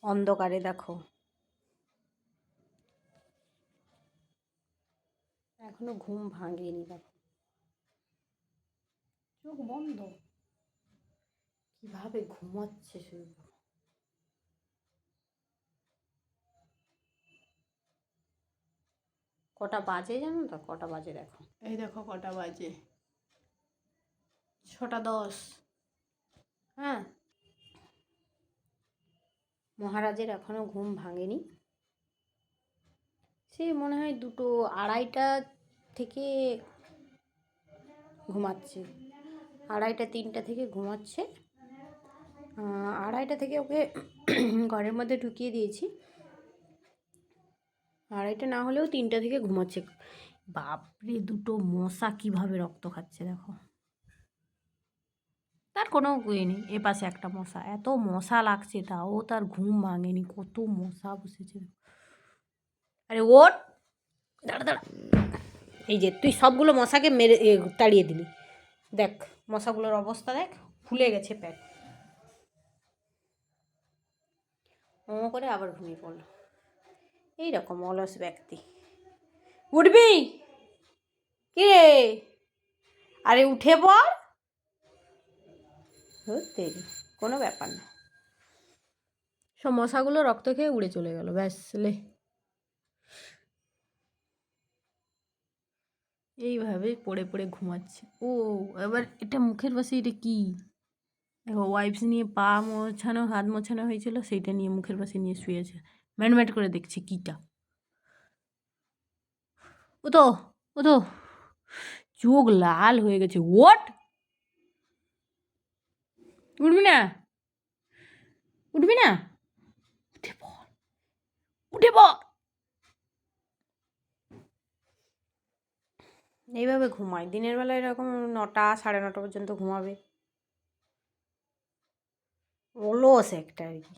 অন্ধকারে দেখো এখনো ঘুম ভাঙেনি, দেখো চোখ বন্ধ কিভাবে ঘুমাচ্ছে শুধু। কটা বাজে জানো তো? কটা বাজে দেখো, এই দেখো কটা বাজে, 6টা 10। হ্যাঁ, মহারাজের এখনো ঘুম ভাঙেনি। সে মনে হয় 2-2:30 থেকে ঘুমাচ্ছে, 2:30-3টা থেকে ঘুমাচ্ছে। 2:30 থেকে ওকে ঘরের মধ্যে ঢুকিয়ে দিয়েছি, 2:30 না হলেও 3টা থেকে ঘুমাচ্ছে। বাপরে, দুটো মশা কিভাবে রক্ত খাচ্ছে দেখো। তার কোনো ইয়ে নেই, এপাশে একটা মশা, এত মশা লাগছে তাও তার ঘুম ভাঙেনি, কত মশা বসেছে। আরে ওঠ, দাঁড়া দাঁড়া, এই যে তুই সবগুলো মশাকে মেরে তাড়িয়ে দিলি। দেখ মশাগুলোর অবস্থা দেখ, ফুলে গেছে প্যাট। ও করে আবার ঘুমিয়ে পড়লো। এইরকম অলস ব্যক্তি। উঠবি কি রে? আরে উঠে পড়। দেরি, কোনো ব্যাপার না। সব মশাগুলো রক্ত খেয়ে উড়ে চলে গেল, ব্যাস লে। এইভাবে পড়ে পড়ে ঘুমাচ্ছে। ও এবার এটা মুখের পাশে, এটা কি দেখো, ওয়াইপস নিয়ে পা মোছানো, হাত মোছানো হয়েছিল, সেইটা নিয়ে মুখের পাশে নিয়ে শুয়েছে, ম্যাটম্যাট করে দেখছে কিটা। ও তো ও তো চোখ লাল হয়ে গেছে। ওট, উঠবি না? উঠবি না? উঠে পড়, উঠে পড়। এইভাবে ঘুমায় দিনের বেলা, এরকম 9টা 9:30 পর্যন্ত ঘুমাবে। অলস একটা আর কি।